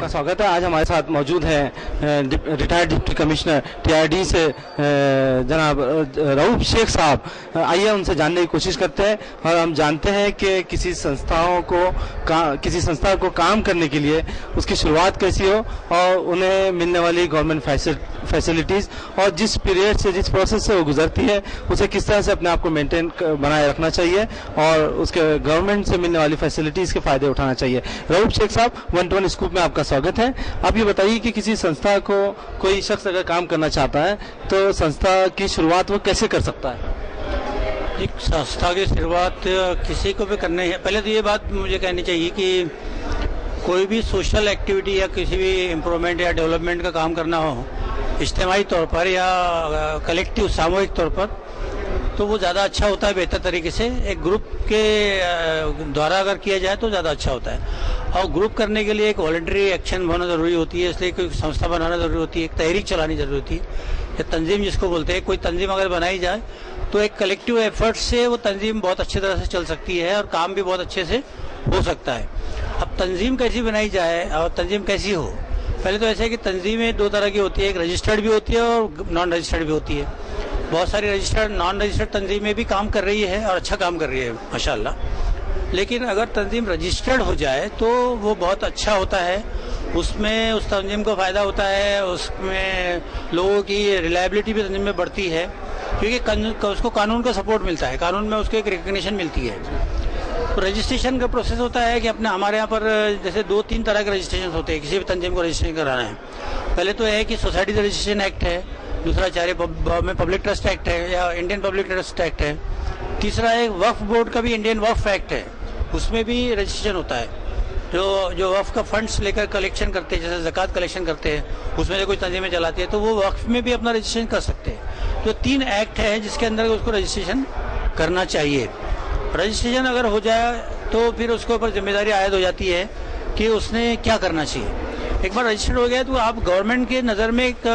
आपका स्वागत है। आज हमारे साथ मौजूद हैं रिटायर्ड डिप्टी कमिश्नर टीआरडी से जनाब रऊफ शेख साहब। आइए उनसे जानने की कोशिश करते हैं और हम जानते हैं कि किसी संस्था को काम करने के लिए उसकी शुरुआत कैसी हो और उन्हें मिलने वाली गवर्नमेंट फैसिलिटीज़ और जिस पीरियड से जिस प्रोसेस से वो गुजरती है उसे किस तरह से अपने आप को मेंटेन बनाए रखना चाहिए और उसके गवर्नमेंट से मिलने वाली फैसिलिटीज़ के फ़ायदे उठाना चाहिए। रऊफ शेख साहब, 1-to-1 स्कूप में आपका स्वागत है। आप ये बताइए कि किसी संस्था को कोई शख्स अगर काम करना चाहता है तो संस्था की शुरुआत वो कैसे कर सकता है? एक संस्था की शुरुआत किसी को भी करनी है। पहले तो ये बात मुझे कहनी चाहिए कि कोई भी सोशल एक्टिविटी या किसी भी इम्प्रूवमेंट या डेवलपमेंट का काम करना हो इज्तिमाई तौर पर या कलेक्टिव सामूहिक तौर पर, तो वो ज़्यादा अच्छा होता है बेहतर तरीके से। एक ग्रुप के द्वारा अगर किया जाए तो ज़्यादा अच्छा होता है। और ग्रुप करने के लिए एक वॉलंटरी एक्शन होना ज़रूरी होती है, इसलिए कोई संस्था बनाना ज़रूरी होती है, एक तहरीक चलानी ज़रूरी होती है या तंजीम जिसको बोलते हैं। कोई तंजीम अगर बनाई जाए तो एक कलेक्टिव एफर्ट से वो तंजीम बहुत अच्छी तरह से चल सकती है और काम भी बहुत अच्छे से हो सकता है। अब तंजीम कैसी बनाई जाए और तंजीम कैसी हो, पहले तो ऐसा है कि तंजीमें दो तरह की होती है, एक रजिस्टर्ड भी होती है और नॉन रजिस्टर्ड भी होती है। बहुत सारी रजिस्टर्ड नॉन रजिस्टर्ड तंजीमें भी काम कर रही है और अच्छा काम कर रही है माशाल्लाह। लेकिन अगर तंजीम रजिस्टर्ड हो जाए तो वो बहुत अच्छा होता है, उसमें उस तंजीम को फ़ायदा होता है, उसमें लोगों की रिलायबिलिटी भी तंजीम में बढ़ती है क्योंकि उसको कानून का सपोर्ट मिलता है, कानून में उसको एक रिकग्निशन मिलती है। तो रजिस्ट्रेशन का प्रोसेस होता है कि हमारे यहाँ पर जैसे 2-3 तरह के रजिस्ट्रेशन होते हैं किसी भी तंजीम को रजिस्ट्रेशन कराना है। पहले तो है कि सोसाइटी रजिस्ट्रेशन एक्ट है, दूसरा में पब्लिक ट्रस्ट एक्ट है या इंडियन पब्लिक ट्रस्ट एक्ट है, तीसरा एक वक्फ बोर्ड का भी इंडियन वक्फ एक्ट है, उसमें भी रजिस्ट्रेशन होता है। जो वक्फ का फंड्स लेकर कलेक्शन करते हैं, जैसे ज़कात कलेक्शन करते हैं, उसमें से कोई तंजीमें चलाती है तो वो वक्फ में भी अपना रजिस्ट्रेशन कर सकते हैं। तो 3 एक्ट है जिसके अंदर उसको रजिस्ट्रेशन करना चाहिए। रजिस्ट्रेशन अगर हो जाए तो फिर उसके ऊपर जिम्मेदारी आयद हो जाती है कि उसने क्या करना चाहिए। एक बार रजिस्टर्ड हो गया तो आप गवर्नमेंट के नज़र में एक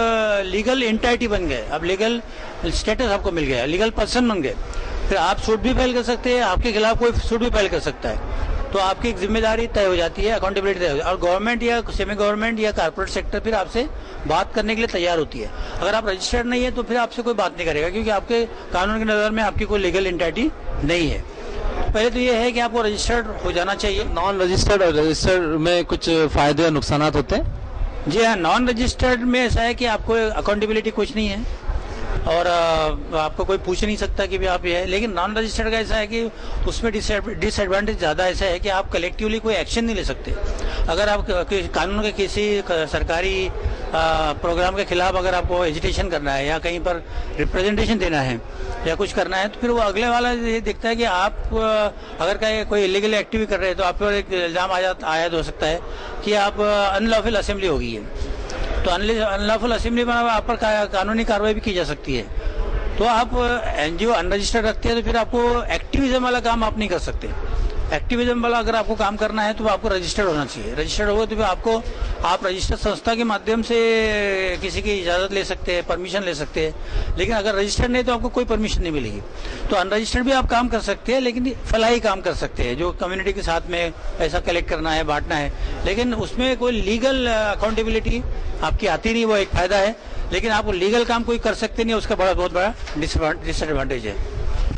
लीगल एंटिटी बन गए, अब लीगल स्टेटस आपको मिल गया, लीगल पर्सन बन गए। फिर आप सूट भी फाइल कर सकते हैं, आपके खिलाफ कोई सूट भी फाइल कर सकता है। तो आपकी एक जिम्मेदारी तय हो जाती है, अकाउंटेबिलिटी तय हो जाती है और गवर्नमेंट या सेमी गवर्नमेंट या कॉर्पोरेट सेक्टर फिर आपसे बात करने के लिए तैयार होती है। अगर आप रजिस्टर्ड नहीं है तो फिर आपसे कोई बात नहीं करेगा क्योंकि आपके कानून की नज़र में आपकी कोई लीगल एंटिटी नहीं है। पहले तो ये है कि आपको रजिस्टर्ड हो जाना चाहिए। नॉन रजिस्टर्ड और रजिस्टर्ड में कुछ फायदे और नुकसान होते हैं? जी हाँ, नॉन रजिस्टर्ड में ऐसा है कि आपको अकाउंटेबिलिटी कुछ नहीं है और आपको कोई पूछ नहीं सकता कि भी आप ये है। लेकिन नॉन रजिस्टर्ड का ऐसा है कि उसमें डिसएडवांटेज ज़्यादा ऐसा है कि आप कलेक्टिवली कोई एक्शन नहीं ले सकते। अगर आप कानून के किसी सरकारी प्रोग्राम के खिलाफ अगर आपको एजिटेशन करना है या कहीं पर रिप्रेजेंटेशन देना है या कुछ करना है तो फिर वो अगले वाला ये देखता है कि आप अगर कोई इलीगल एक्टिविटी कर रहे हैं तो आप पर एक इल्ज़ाम आयद हो सकता है कि आप अनलॉफुल असेंबली हो गई है, तो अनलॉफुल असेंबली में आप पर कानूनी कार्रवाई भी की जा सकती है। तो आप एनजीओ अनरजिस्टर्ड रखते हैं तो फिर आपको एक्टिविज्म वाला काम आप नहीं कर सकते। एक्टिविज्म वाला अगर आपको काम करना है तो आपको रजिस्टर्ड होना चाहिए। रजिस्टर्ड होगा तो फिर आप रजिस्टर्ड संस्था के माध्यम से किसी की इजाज़त ले सकते हैं, परमिशन ले सकते हैं। लेकिन अगर रजिस्टर्ड नहीं तो आपको कोई परमिशन नहीं मिलेगी। तो अनरजिस्टर्ड भी आप काम कर सकते हैं लेकिन फलाही काम कर सकते हैं, जो कम्युनिटी के साथ में पैसा कलेक्ट करना है, बांटना है, लेकिन उसमें कोई लीगल अकाउंटेबिलिटी आपकी आती नहीं, वो एक फ़ायदा है। लेकिन आप लीगल काम कोई कर सकते नहीं, उसका बहुत बड़ा डिसएडवांटेज है।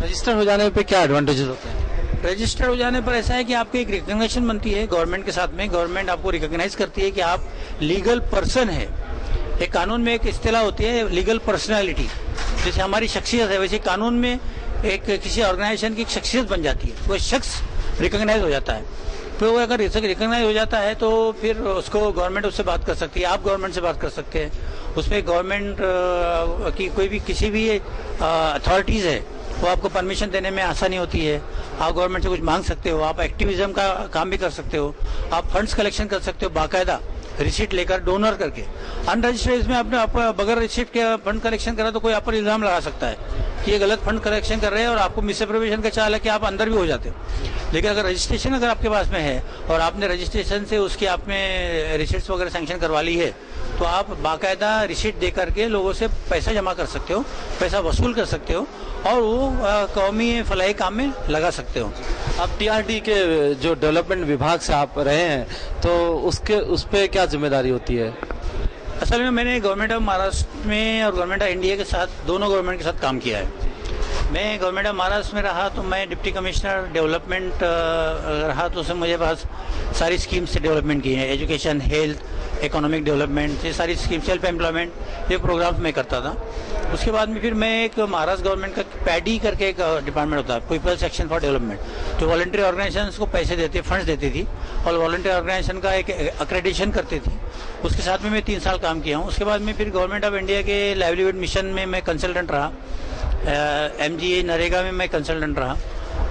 रजिस्टर हो जाने पे क्या एडवांटेजेस होते हैं? रजिस्टर हो जाने पर ऐसा है कि आपकी एक रिकग्निशन बनती है गवर्नमेंट के साथ में, गवर्नमेंट आपको रिकॉग्नाइज करती है कि आप लीगल पर्सन है। एक कानून में एक इस्तेलाह होती है लीगल पर्सनालिटी, जैसे हमारी शख्सियत है वैसे कानून में एक किसी ऑर्गेनाइजेशन की शख्सियत बन जाती है, कोई शख्स रिकॉग्नाइज हो जाता है। फिर वो अगर रिकॉग्नाइज हो जाता है तो फिर उसको गवर्नमेंट उससे बात कर सकती है, आप गवर्नमेंट से बात कर सकते हैं। उसमें गवर्नमेंट की कोई भी किसी भी अथॉरिटीज़ है वो आपको परमिशन देने में आसानी होती है। आप गवर्नमेंट से कुछ मांग सकते हो, आप एक्टिविज्म का काम भी कर सकते हो, आप फंड्स कलेक्शन कर सकते हो बाकायदा रिसीट लेकर, डोनर करके। अनरजिस्टर्ड इसमें आपने बगैर रिसीट के फंड कलेक्शन करा तो कोई आप पर इल्ज़ाम लगा सकता है कि ये गलत फंड कलेक्शन कर रहे हैं और आपको मिसअप्रोप्रिएशन का चाल है कि आप अंदर भी हो जाते हो। लेकिन अगर रजिस्ट्रेशन अगर आपके पास में है और आपने रजिस्ट्रेशन से उसकी आपने रिसीट्स वगैरह सैंक्शन करवा ली है तो आप बाकायदा रिसीट दे करके लोगों से पैसा जमा कर सकते हो, पैसा वसूल कर सकते हो और वो कौमी फलाही काम में लगा सकते हो। आप टीआरडी के जो डेवलपमेंट विभाग से आप रहे हैं, तो उस पे क्या जिम्मेदारी होती है? असल में मैंने गवर्नमेंट ऑफ महाराष्ट्र में और गवर्नमेंट ऑफ इंडिया के साथ, दोनों गवर्नमेंट के साथ काम किया है। मैं गवर्नमेंट ऑफ महाराष्ट्र में रहा तो मैं डिप्टी कमिश्नर डेवलपमेंट रहा, तो उसमें मुझे पास सारी स्कीम्स से डेवलपमेंट की है, एजुकेशन, हेल्थ, इकोनॉमिक डेवलपमेंट, ये सारी स्कीम, सेल्फ एम्प्लॉयमेंट, ये प्रोग्राम्स मैं करता था। उसके बाद में फिर मैं एक महाराष्ट्र गवर्नमेंट का पैडी करके एक डिपार्टमेंट होता है, पीपल्स एक्शन फॉर डेवलपमेंट, जो वॉलंटरी ऑर्गेनाइजेशन को पैसे देते, फंड्स देती थी और वॉलंटरी ऑर्गेनाइजेशन का एक अक्रेडिटेशन करती थी। उसके साथ में मैं 3 साल काम किया हूँ। उसके बाद में फिर गवर्नमेंट ऑफ इंडिया के लाइवलीहुड मिशन में मैं कंसल्टेंट रहा, MGA नरेगा में मैं कंसल्टेंट रहा,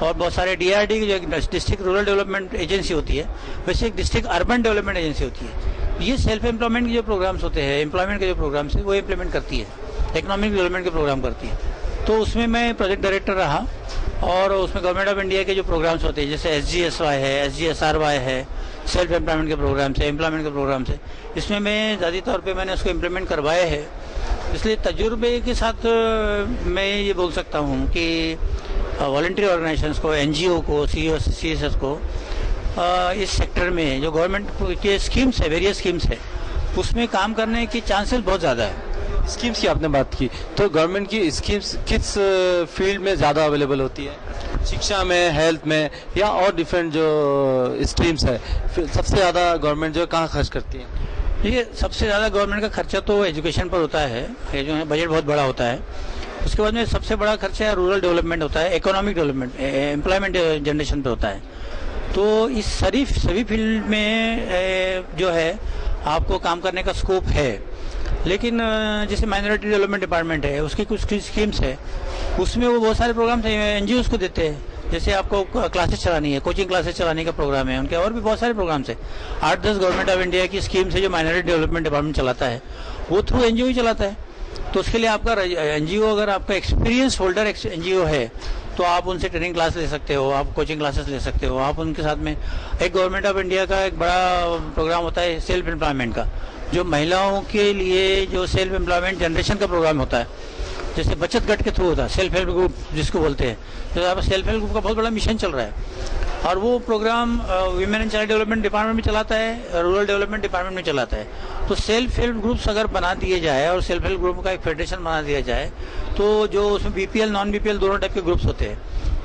और बहुत सारे DRD की जो डिस्ट्रिक्ट रूरल डेवलपमेंट एजेंसी होती है, वैसे एक डिस्ट्रिक्ट अर्बन डेवलपमेंट एजेंसी होती है। ये सेल्फ एम्प्लॉयमेंट के जो प्रोग्राम्स होते हैं, एम्प्लॉयमेंट के जो प्रोग्राम्स है, वो इम्प्लीमेंट करती है, इकोनॉमिक डेवलपमेंट के प्रोग्राम करती है। तो उसमें मैं प्रोजेक्ट डायरेक्टर रहा, और उसमें गवर्नमेंट ऑफ इंडिया के जो प्रोग्राम्स होते हैं, जैसे SGSY है, SGSRY है, सेल्फ एम्प्लॉयमेंट के प्रोग्राम्स है, एम्प्लॉयमेंट के प्रोग्राम्स है, इसमें मैं ज़्यादा तौर पे मैंने उसको इम्प्लीमेंट करवाए हैं। इसलिए तजुर्बे के साथ मैं ये बोल सकता हूँ कि वॉलंटरी ऑर्गेनाइजेशंस को, NGO को, CSS को इस सेक्टर में जो गवर्नमेंट के स्कीम्स है, वेरियस स्कीम्स है, उसमें काम करने की चांसेस बहुत ज़्यादा है। स्कीम्स की आपने बात की, तो गवर्नमेंट की स्कीम्स किस फील्ड में ज़्यादा अवेलेबल होती है? शिक्षा में, हेल्थ में, या और डिफरेंट जो स्ट्रीम्स है, सबसे ज़्यादा गवर्नमेंट जो कहाँ खर्च करती है? ये सबसे ज़्यादा गवर्नमेंट का खर्चा तो एजुकेशन पर होता है, ये जो है बजट बहुत बड़ा होता है। उसके बाद में सबसे बड़ा खर्चा रूरल डेवलपमेंट होता है, इकोनॉमिक डेवलपमेंट, एम्प्लॉयमेंट जनरेशन पे होता है। तो इस सभी फील्ड में जो है आपको काम करने का स्कोप है। लेकिन जैसे माइनॉरिटी डेवलपमेंट डिपार्टमेंट है, उसकी कुछ स्कीम्स है, उसमें वो बहुत सारे प्रोग्राम्स NGOs को देते हैं। जैसे आपको क्लासेस चलानी है, कोचिंग क्लासेस चलाने का प्रोग्राम है उनके, और भी बहुत सारे प्रोग्राम्स है। 8-10 गवर्नमेंट ऑफ इंडिया की स्कीम्स है जो माइनॉरिटी डेवलपमेंट डिपार्टमेंट चलाता है, वो थ्रू NGO ही चलाता है। तो उसके लिए आपका NGO, अगर आपका एक्सपीरियंस होल्डर NGO है, तो आप उनसे ट्रेनिंग क्लास ले सकते हो, आप कोचिंग क्लासेस ले सकते हो, आप उनके साथ में। एक गवर्नमेंट ऑफ इंडिया का एक बड़ा प्रोग्राम होता है सेल्फ एम्प्लॉयमेंट का, जो महिलाओं के लिए जो सेल्फ एम्प्लॉयमेंट जनरेशन का प्रोग्राम होता है, जैसे बचत गट के थ्रू होता है, सेल्फ हेल्प ग्रुप जिसको बोलते हैं। तो यहाँ पर सेल्फ हेल्प ग्रुप का बहुत बड़ा मिशन चल रहा है, और वो programme women and child development department में चलाता है, रूरल डेवलपमेंट डिपार्टमेंट में चलाता है। तो सेल्फ हेल्प ग्रुप्स अगर बना दिए जाए और सेल्फ हेल्प ग्रुप का एक फेडरेशन बना दिया जाए, तो जो उसमें BPL, नॉन BPL दोनों टाइप के ग्रुप्स होते हैं।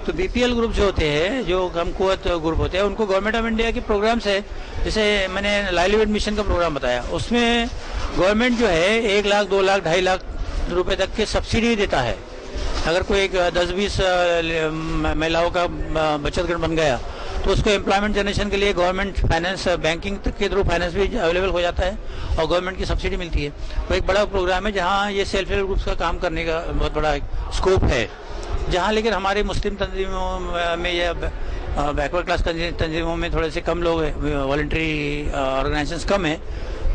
तो BPL ग्रुप जो होते हैं, जो कम कुवत ग्रुप होते हैं, उनको गवर्नमेंट ऑफ इंडिया के प्रोग्राम्स है, जैसे मैंने लाइवलीहुड मिशन का प्रोग्राम बताया, उसमें गवर्नमेंट जो है 1 लाख, 2 लाख, 2.5 लाख रुपए तक के सब्सिडी देता है। अगर कोई एक 10-20 महिलाओं का बचत गट बन गया, तो उसको एम्प्लॉयमेंट जनरेशन के लिए गवर्नमेंट फाइनेंस, बैंकिंग के थ्रू फाइनेंस भी अवेलेबल हो जाता है, और गवर्नमेंट की सब्सिडी मिलती है। वो एक बड़ा प्रोग्राम है जहाँ ये सेल्फ हेल्प ग्रुप्स का काम करने का बहुत बड़ा स्कोप है, जहाँ लेकिन हमारे मुस्लिम तंजीमों में या बैकवर्ड क्लास तंजीमों में थोड़े से कम लोग, वॉलंटरी ऑर्गेनाइजेशंस कम है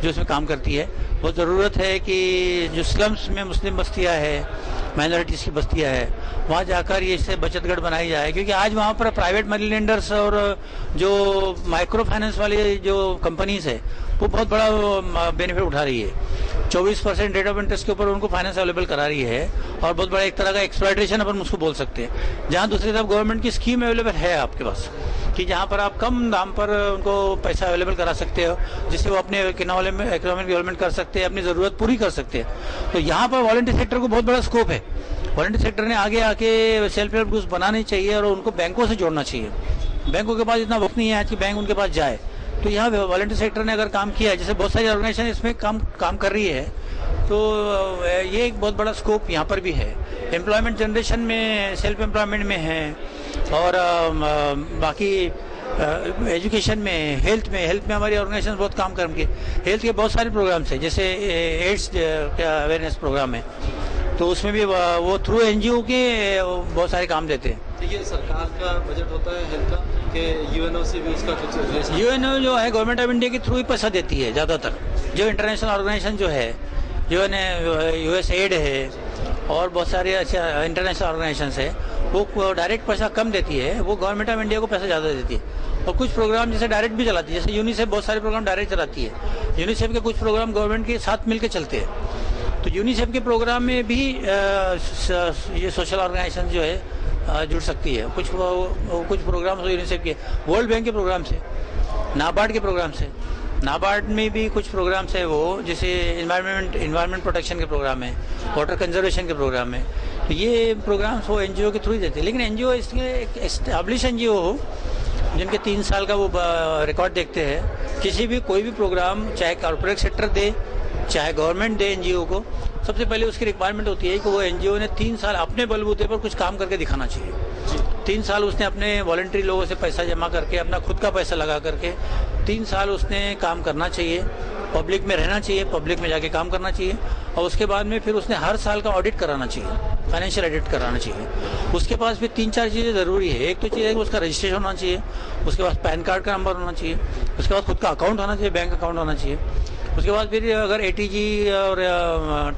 जो इसमें काम करती है। बहुत ज़रूरत है कि जो स्लम्स में मुस्लिम बस्तियाँ है, माइनॉरिटीज़ की बस्तियाँ है, वहाँ जाकर ये इससे बचत गट बनाई जाए, क्योंकि आज वहाँ पर प्राइवेट मनी लेंडर्स और जो माइक्रो फाइनेंस वाली जो कंपनीज है, वो बहुत बड़ा बेनिफिट उठा रही है। 24% रेट ऑफ इंटरेस्ट के ऊपर उनको फाइनेंस अवेलेबल करा रही है, और बहुत बड़ा एक तरह का एक्सप्लॉयटेशन अपन उसको बोल सकते हैं। जहाँ दूसरी तरफ गवर्नमेंट की स्कीम अवेलेबल है आपके पास, कि जहाँ पर आप कम दाम पर उनको पैसा अवेलेबल करा सकते हो, जिससे वो अपने इकोनॉमिक डेवलपमेंट कर सकते हैं, अपनी ज़रूरत पूरी कर सकते हैं। तो यहाँ पर वॉलंटरी सेक्टर को बहुत बड़ा स्कोप है। वॉलंटरी सेक्टर ने आगे आके सेल्फ हेल्प ग्रुप्स बनाने चाहिए, और उनको बैंकों से जोड़ना चाहिए। बैंकों के पास इतना वक्त नहीं है आज कि बैंक उनके पास जाए, तो यहाँ वॉलंटरी सेक्टर ने अगर काम किया है, जैसे बहुत सारी ऑर्गेनाइजेशन इसमें काम कर रही है, तो ये एक बहुत बड़ा स्कोप यहाँ पर भी है। एम्प्लॉयमेंट जनरेशन में, सेल्फ एम्प्लॉयमेंट में है, और बाकी एजुकेशन में, हेल्थ में हमारी ऑर्गेनाइजेशन बहुत काम करके, हेल्थ के बहुत सारे प्रोग्राम्स हैं, जैसे एड्स का अवेयरनेस प्रोग्राम है, तो उसमें भी वो थ्रू NGO के बहुत सारे काम देते हैं। तो ये सरकार का बजट होता है हेल्थ का, कि UNO से भी उसका कुछ रिलेशन? UNO जो है गवर्नमेंट ऑफ इंडिया के थ्रू ही पैसा देती है ज़्यादातर। जो इंटरनेशनल ऑर्गेनाइजेशन जो है, जो USAID है, और बहुत सारे अच्छा इंटरनेशनल ऑर्गेनाइजेशन है, वो डायरेक्ट पैसा कम देती है, वो गवर्नमेंट ऑफ इंडिया को पैसा ज़्यादा देती है। और कुछ प्रोग्राम जैसे डायरेक्ट भी चलाती है, जैसे यूनिसेफ बहुत सारे प्रोग्राम डायरेक्ट चलाती है। यूनिसेफ के कुछ प्रोग्राम गवर्नमेंट के साथ मिलकर चलते हैं। तो यूनिसेफ के प्रोग्राम में भी ये सोशल ऑर्गेनाइजेशन जो है जुड़ सकती है। कुछ प्रोग्राम यूनिसेफ के, वर्ल्ड बैंक के प्रोग्राम से, नाबार्ड के प्रोग्राम से, नाबार्ड में भी कुछ प्रोग्राम्स है वो, जैसे इन्वायरमेंट प्रोटेक्शन के प्रोग्राम है, वाटर कंजर्वेशन के प्रोग्राम है। तो ये प्रोग्राम्स वो एनजीओ के थ्रू ही देते हैं। लेकिन एनजीओ इसके एक एस्टैब्लिश एनजीओ हो जिनके 3 साल का वो रिकॉर्ड देखते हैं, किसी भी कोई भी प्रोग्राम चाहे कॉर्पोरेट सेक्टर दे चाहे गवर्नमेंट दे एनजीओ को, सबसे पहले उसकी रिक्वायरमेंट होती है कि वो एनजीओ ने 3 साल अपने बलबूते पर कुछ काम करके दिखाना चाहिए। 3 साल उसने अपने वॉलंटरी लोगों से पैसा जमा करके, अपना खुद का पैसा लगा करके 3 साल उसने काम करना चाहिए, पब्लिक में रहना चाहिए, पब्लिक में जाके काम करना चाहिए, और उसके बाद में फिर उसने हर साल का ऑडिट कराना चाहिए, फाइनेंशियल ऑडिट कराना चाहिए। उसके पास फिर 3-4 चीज़ें ज़रूरी है। एक तो चीज़ है कि उसका रजिस्ट्रेशन होना चाहिए, उसके पास पैन कार्ड का नंबर होना चाहिए, उसके बाद खुद का अकाउंट होना चाहिए, बैंक अकाउंट होना चाहिए। उसके बाद फिर अगर ATG और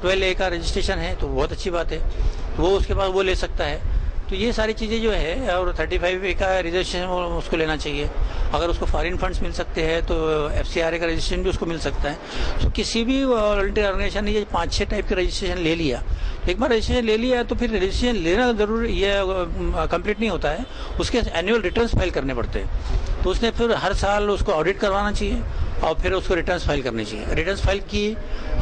12A का रजिस्ट्रेशन है तो बहुत अच्छी बात है, वो उसके पास वो ले सकता है। तो ये सारी चीज़ें जो है, और 35A का रजिस्ट्रेशन उसको लेना चाहिए। अगर उसको फॉरेन फंड्स मिल सकते हैं तो FCRA का रजिस्ट्रेशन भी उसको मिल सकता है। तो किसी भी वॉलंटियर ऑर्गेनाइजेशन ने ये 5-6 टाइप के रजिस्ट्रेशन ले लिया, एक बार रजिस्ट्रेशन ले लिया तो फिर रजिस्ट्रेशन लेना जरूर ये कंप्लीट नहीं होता है, उसके एनुअल रिटर्न्स फाइल करने पड़ते हैं। तो उसने फिर हर साल उसको ऑडिट करवाना चाहिए और फिर उसको रिटर्न्स फाइल करनी चाहिए। रिटर्न्स फाइल की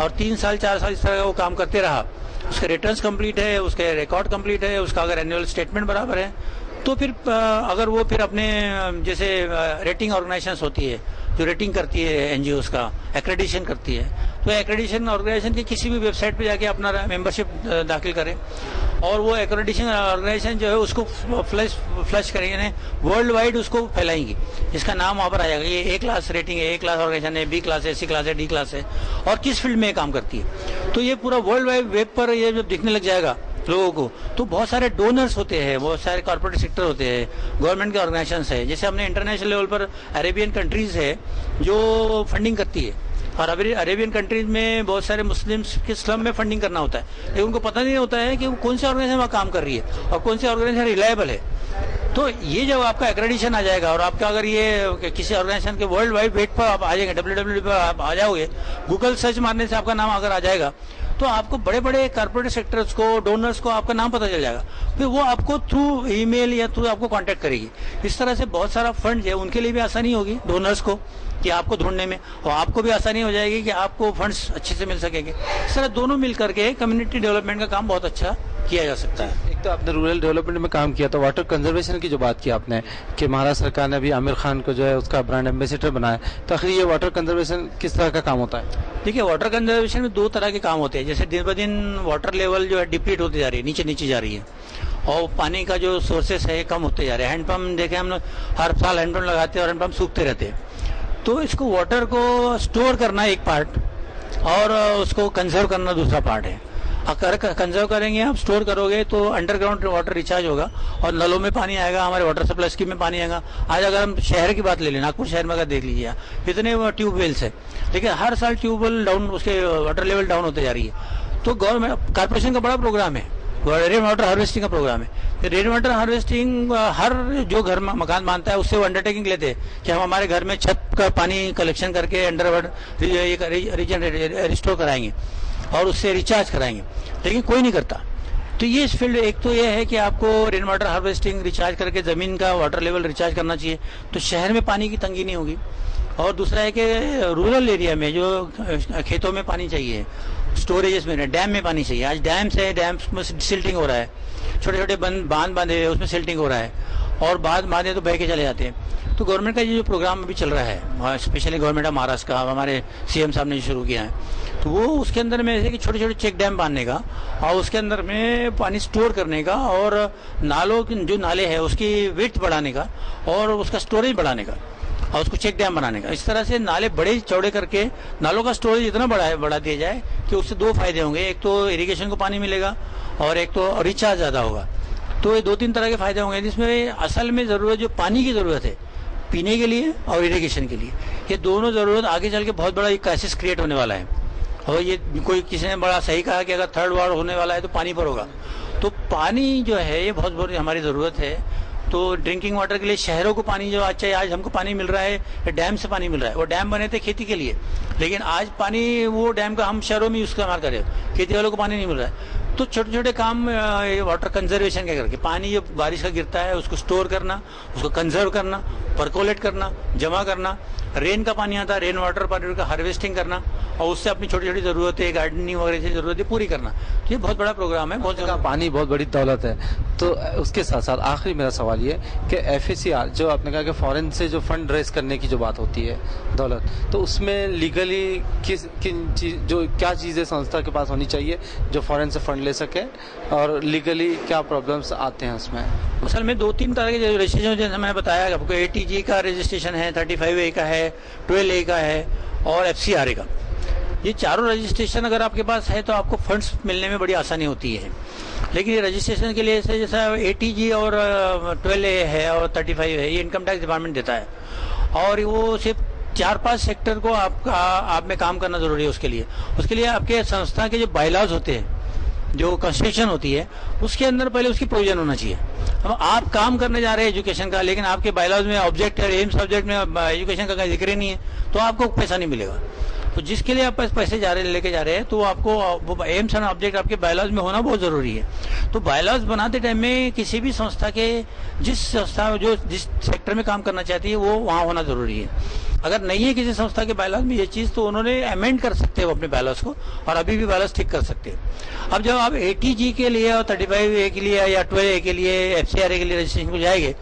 और 3 साल 4 साल इस तरह का वो काम करते रहा, उसके रिटर्न्स कंप्लीट है, उसके रिकॉर्ड कंप्लीट है, उसका अगर एनुअल स्टेटमेंट बराबर है, तो फिर अगर वो फिर अपने जैसे रेटिंग ऑर्गेनाइजेशंस होती है जो रेटिंग करती है एनजीओस का, एक्रेडिशन करती है, तो एक्रेडिशन ऑर्गेनाइजेशन की किसी भी वेबसाइट पे जाके अपना मेंबरशिप दाखिल करें और वो एक्रेडिशन ऑर्गेनाइजेशन जो है उसको फ्लश करेंगे, यानी वर्ल्ड वाइड उसको फैलाएंगी। इसका नाम वहाँ पर आ जाएगा, ये A क्लास रेटिंग है, A क्लास ऑर्गेनाइजेशन है, B क्लास है, C क्लास है, D क्लास है, और किस फील्ड में काम करती है। तो ये पूरा वर्ल्ड वाइड वेब पर ये जब दिखने लग जाएगा लोगों को, तो बहुत सारे डोनर्स होते हैं, बहुत सारे कॉर्पोरेट सेक्टर होते हैं, गवर्नमेंट के ऑर्गेनाइजेशंस है, जैसे हमने इंटरनेशनल लेवल पर अरेबियन कंट्रीज है जो फंडिंग करती है, और अरेबियन कंट्रीज में बहुत सारे मुस्लिम्स के स्लम में फंडिंग करना होता है, लेकिन उनको पता नहीं होता है कि वो कौन सी ऑर्गेनाइजेशन वहाँ काम कर रही है और कौन सी ऑर्गेनाइजेशन रिलायबल है। तो ये जब आपका एक्रेडिशन आ जाएगा और आपका अगर ये किसी ऑर्गेनाइजेशन के वर्ल्ड वाइड वेब पर आप आ जाएंगे, www पर आप आ जाओगे, गूगल सर्च मारने से आपका नाम अगर आ जाएगा तो आपको बड़े बड़े कॉर्पोरेट सेक्टर्स को, डोनर्स को आपका नाम पता चल जाएगा, फिर वो आपको थ्रू ईमेल या थ्रू आपको कांटेक्ट करेगी। इस तरह से बहुत सारा फंड है, उनके लिए भी आसानी होगी डोनर्स को कि आपको ढूंढने में, और आपको भी आसानी हो जाएगी कि आपको फंड्स अच्छे से मिल सकेंगे। इस तरह दोनों मिल करके कम्युनिटी डेवलपमेंट का काम बहुत अच्छा किया जा सकता है। एक तो आपने रूरल डेवलपमेंट में काम किया, तो वाटर कंजर्वेशन की जो बात की आपने कि महाराष्ट्र सरकार ने अभी आमिर खान को जो है उसका ब्रांड एम्बेसडर बनाया, तो आखिर ये वाटर कंजर्वेशन किस तरह का काम होता है? देखिए, वाटर कंजर्वेशन में 2 तरह के काम होते हैं। जैसे दिन ब दिन वाटर लेवल जो है डिप्लीट होती जा रही है, नीचे जा रही है, और पानी का जो सोर्सेस है कम होते जा रहे हैं। हैंडपम्प देखे हम लोग हर साल हैंडपम्प लगाते हैं और हैंडपम्प सूखते रहते हैं। तो इसको वाटर को स्टोर करना एक पार्ट और उसको कंजर्व करना दूसरा पार्ट है। अगर कंजर्व करेंगे, आप स्टोर करोगे तो अंडरग्राउंड वाटर रिचार्ज होगा और नलों में पानी आएगा, हमारे वाटर सप्लाई स्कीम में पानी आएगा। आज अगर हम शहर की बात ले लें, नागपुर शहर में अगर देख लीजिए, इतने ट्यूबवेल्स है, लेकिन हर साल ट्यूबवेल डाउन, उसके वाटर लेवल डाउन होते जा रही है। तो गवर्नमेंट कॉर्पोरेशन का बड़ा प्रोग्राम है, रेन वाटर हार्वेस्टिंग का प्रोग्राम है। रेन वाटर हार्वेस्टिंग हर जो घर में मकान बांधता है उससे वो अंडरटेकिंग लेते हैं कि हम हमारे घर में छत का पानी कलेक्शन करके अंडरवर्ड रिस्टोर कराएंगे और उससे रिचार्ज कराएंगे, लेकिन कोई नहीं करता। तो ये इस फील्ड, एक तो ये है कि आपको रेन वाटर हार्वेस्टिंग रिचार्ज करके जमीन का वाटर लेवल रिचार्ज करना चाहिए, तो शहर में पानी की तंगी नहीं होगी। और दूसरा है कि रूरल एरिया में जो खेतों में पानी चाहिए, स्टोरेजेस में, डैम में पानी चाहिए। आज डैम्स है, डैम्स में सिल्टिंग हो रहा है, छोटे छोटे बांध बांधे हुए उसमें सिल्टिंग हो रहा है, और बांधे तो बह के चले जाते हैं। तो गवर्नमेंट का ये जो प्रोग्राम अभी चल रहा है, स्पेशली गवर्नमेंट ऑफ महाराष्ट्र का, हमारे CM साहब ने शुरू किया है, तो वो उसके अंदर में ऐसे कि छोटे छोटे चेक डैम बांधने का और उसके अंदर में पानी स्टोर करने का, और नालों जो नाले हैं उसकी विड्थ बढ़ाने का और उसका स्टोरेज बढ़ाने का और उसको चेक डैम बनाने का। इस तरह से नाले बड़े चौड़े करके नालों का स्टोरेज इतना बढ़ा दिया जाए कि उससे 2 फायदे होंगे, एक तो इरिगेशन को पानी मिलेगा और एक तो रिचार्ज ज़्यादा होगा। तो ये 2-3 तरह के फायदे होंगे, जिसमें असल में ज़रूरत जो पानी की ज़रूरत है पीने के लिए और इरिगेशन के लिए, ये दोनों ज़रूरत आगे चल के बहुत बड़ा एक क्राइसिस क्रिएट होने वाला है। और ये कोई किसी ने बड़ा सही कहा कि अगर थर्ड वॉर होने वाला है तो पानी पर होगा। तो पानी जो है ये बहुत बड़ी हमारी ज़रूरत है। तो ड्रिंकिंग वाटर के लिए शहरों को पानी जो अच्छा है, आज हमको पानी मिल रहा है डैम से पानी मिल रहा है। वो डैम बने थे खेती के लिए, लेकिन आज पानी वो डैम का हम शहरों में इस्तेमाल करें, खेती वालों को पानी नहीं मिल रहा है। तो छोटे छोटे काम वाटर कंजर्वेशन के करके, पानी जो बारिश का गिरता है उसको स्टोर करना, उसको कंजर्व करना, परकोलेट करना, जमा करना, रेन का पानी आता है, रेन वाटर पानी का हार्वेस्टिंग करना और उससे अपनी छोटी छोटी जरूरतें, गार्डनिंग वगैरह की जरूरतें पूरी करना। तो ये बहुत बड़ा प्रोग्राम है। बहुत पानी बहुत बड़ी दौलत है। तो उसके साथ साथ आखिरी मेरा सवाल ये कि FACR जो आपने कहा कि फॉरेन से जो फंड रेज करने की जो बात होती है दौलत, तो उसमें लीगली क्या चीज़ें संस्था के पास होनी चाहिए जो फॉरेन से फंड ले सके, और लीगली क्या प्रॉब्लम्स आते हैं उसमें? असल में 2-3 तरह के रजिस्ट्रेशन, जैसे मैंने बताया आपको, ATG का रजिस्ट्रेशन है, 35A का है, 12A का है और FCRA का। ये चारों रजिस्ट्रेशन अगर आपके पास है तो आपको फंड्स मिलने में बड़ी आसानी होती है। लेकिन ये रजिस्ट्रेशन के लिए जैसा ATG और 12A है और 35A है, ये इनकम टैक्स डिपार्टमेंट देता है और वो सिर्फ 4-5 सेक्टर को आप में काम करना जरूरी है। उसके लिए आपके संस्था के जो बायलॉज होते हैं, जो कॉन्स्टिट्यूशन होती है, उसके अंदर पहले उसकी प्रोविजन होना चाहिए। अब आप काम करने जा रहे हैं एजुकेशन का, लेकिन आपके बायलॉज में ऑब्जेक्ट है, एम सब्जेक्ट में एजुकेशन का कोई जिक्र नहीं है, तो आपको पैसा नहीं मिलेगा। तो जिसके लिए आप पैसे लेके जा रहे हैं, तो आपको एम्स एंड ऑब्जेक्ट आपके बायलॉज में होना बहुत जरूरी है। तो बायलॉज बनाते टाइम में किसी भी संस्था के जिस सेक्टर में काम करना चाहती है वो वहां होना जरूरी है। अगर नहीं है किसी संस्था के बायलॉज में ये चीज, तो उन्होंने अमेंड कर सकते हैं अपने बायलॉज को और अभी भी बायलॉज ठीक कर सकते हैं। अब जब आप ATG के लिए और 35A के लिए या 12A के लिए, FCRA के लिए रजिस्ट्रेशन को जाएंगे,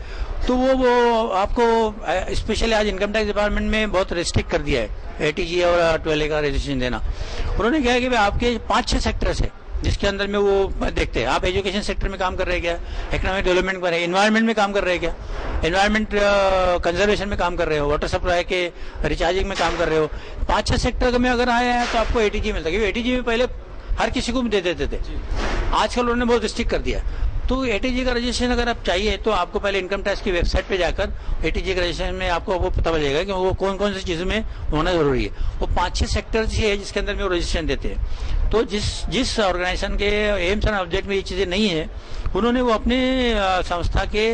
तो वो आपको स्पेशली आज इनकम टैक्स डिपार्टमेंट में बहुत रिस्ट्रिक्ट कर दिया है ATG और 12A का रजिस्ट्रेशन देना। उन्होंने कहा कि आपके 5-6 सेक्टर्स है जिसके अंदर में वो देखते हैं। आप एजुकेशन सेक्टर में काम कर रहे हैं क्या, इकोनॉमिक डेवलपमेंट कर रहे हैं, एनवायरमेंट में काम कर रहे हैं क्या, एनवायरमेंट कंजर्वेशन में काम कर रहे हो, वाटर सप्लाई के रिचार्जिंग में काम कर रहे हो, 5-6 सेक्टर में अगर आया है तो आपको ATG मिलता है। ATG में पहले हर किसी को दे देते थे, आजकल उन्होंने बहुत रिस्ट्रिक्ट कर दिया। तो ATG का रजिस्ट्रेशन अगर आप चाहिए तो आपको पहले इनकम टैक्स की वेबसाइट पे जाकर ATG के रजिस्ट्रेशन में आपको वो पता चलेगा कि वो कौन कौन सी चीजों में होना जरूरी है। वो 5-6 सेक्टर है जिसके अंदर में वो रजिस्ट्रेशन देते हैं। तो जिस ऑर्गेनाइजेशन के एम्स एंड ऑब्जेक्ट में ये चीजें नहीं है, उन्होंने वो अपने संस्था के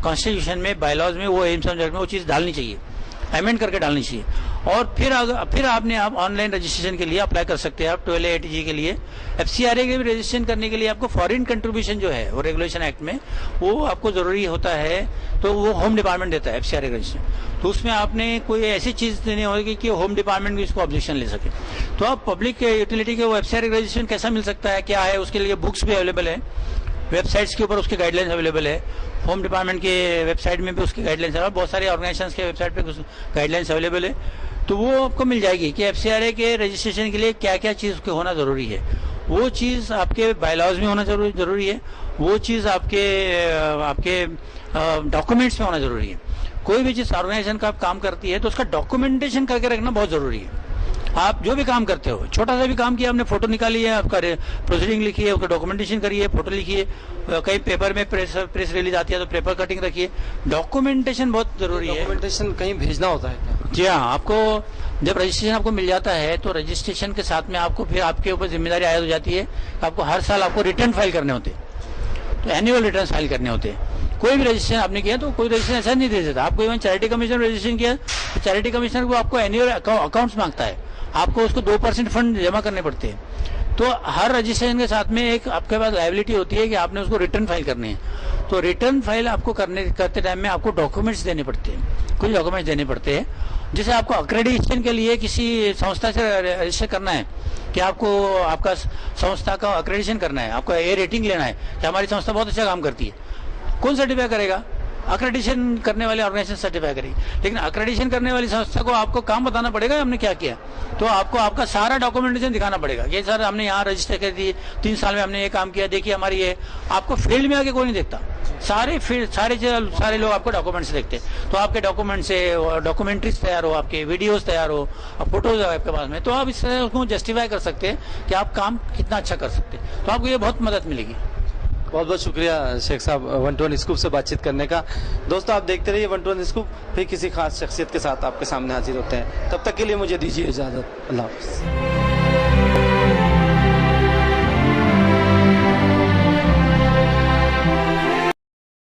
कॉन्स्टिट्यूशन में, बायलॉज में वो एम्स एंड ऑब्जेक्ट में वो चीज डालनी चाहिए, अमेंड करके डालनी चाहिए। और फिर आपने ऑनलाइन रजिस्ट्रेशन के लिए अप्लाई कर सकते हैं। आप 12A ATG के लिए, FCRA के भी रजिस्ट्रेशन करने के लिए आपको फॉरेन कंट्रीब्यूशन जो है वो रेगुलेशन एक्ट में वो आपको जरूरी होता है, तो वो होम डिपार्टमेंट देता है FCRA का रजिस्ट्रेशन। तो उसमें आपने कोई ऐसी चीज देनी होगी कि होम डिपार्टमेंट भी इसको ऑब्जेक्शन ले सके। तो आप पब्लिक यूटिलिटी के वो FCRA का रजिस्ट्रेशन कैसा मिल सकता है, क्या है, उसके लिए बुक्स भी अवेलेबल है, वेबसाइट्स के ऊपर उसके गाइडलाइंस अवेलेबल है, होम डिपार्टमेंट के वेबसाइट में भी उसकी गाइडलाइंस है, बहुत सारे ऑर्गेनाइजेशंस के वेबसाइट पे गाइडलाइंस अवेलेबल है। तो वो आपको मिल जाएगी कि FCRA के रजिस्ट्रेशन के लिए क्या क्या चीज होना जरूरी है। वो चीज आपके बायलॉज में होना जरूरी है, वो चीज आपके डॉक्यूमेंट्स में होना जरूरी है। कोई भी जिस ऑर्गेनाइजेशन का आप काम करती है तो उसका डॉक्यूमेंटेशन करके रखना बहुत जरूरी है। आप जो भी काम करते हो, छोटा सा भी काम किया, आपने फोटो निकाली है, आपका प्रोसीडिंग लिखी है, उसका डॉक्यूमेंटेशन करिए, फोटो लिखिए, कहीं पेपर में प्रेस रिलीज आती है तो पेपर कटिंग रखिए। डॉक्यूमेंटेशन बहुत जरूरी है। डॉक्यूमेंटेशन कहीं भेजना होता है? जी हाँ, आपको जब रजिस्ट्रेशन आपको मिल जाता है तो रजिस्ट्रेशन के साथ में आपको फिर आपके ऊपर जिम्मेदारी आयद हो जाती है। आपको हर साल आपको रिटर्न फाइल करने होते हैं, तो एनुअल रिटर्न फाइल करने होते हैं। कोई भी रजिस्ट्रेशन आपने किया तो कोई रजिस्ट्रेशन ऐसा नहीं दे देता। आपको इवन चैरिटी कमीशन रजिस्ट्रेशन किया तो चैरिटी कमीशनर को आपको एनुअल अकाउंट्स मांगता है, आपको उसको 2% फंड जमा करने पड़ते हैं। तो हर रजिस्ट्रेशन के साथ में एक आपके पास लायबिलिटी होती है कि आपने उसको रिटर्न फाइल करनी है। तो रिटर्न फाइल आपको करते टाइम में आपको डॉक्यूमेंट्स देने पड़ते हैं, कुछ डॉक्यूमेंट्स देने पड़ते हैं। जैसे आपको अक्रेडिटेशन के लिए किसी संस्था से रजिस्टर करना है कि आपको आपका संस्था का अक्रेडिटेशन करना है, आपको A रेटिंग लेना है कि हमारी संस्था बहुत अच्छा काम करती है, कौन सर्टिफाई करेगा? अक्रेडिटेशन करने वाले ऑर्गेनाइजेशन सर्टिफाई करेगी। लेकिन अक्रेडिटेशन करने वाली संस्था को आपको काम बताना पड़ेगा हमने क्या किया, तो आपको आपका सारा डॉक्यूमेंटेशन दिखाना पड़ेगा। ये सर हमने यहाँ रजिस्टर कर दी, 3 साल में हमने ये काम किया, देखिए हमारी ये। आपको फील्ड में आके कोई नहीं देखता, सारे लोग आपको डॉक्यूमेंट्स देखते हैं। तो आपके डॉक्यूमेंट से डॉक्यूमेंट्रीज तैयार हो, आपके वीडियोज तैयार हो, फोटोज आपके पास में, तो आप इस तरह उसको जस्टिफाई कर सकते हैं कि आप काम कितना अच्छा कर सकते हैं। तो आपको ये बहुत मदद मिलेगी। बहुत बहुत शुक्रिया शेख साहब 121 स्कूप से बातचीत करने का। दोस्तों आप देखते रहिए 121 स्कूप, फिर किसी खास शख्सियत के साथ आपके सामने हाजिर होते हैं। तब तक के लिए मुझे दीजिए इजाजत। अल्लाह हाफ़िज़।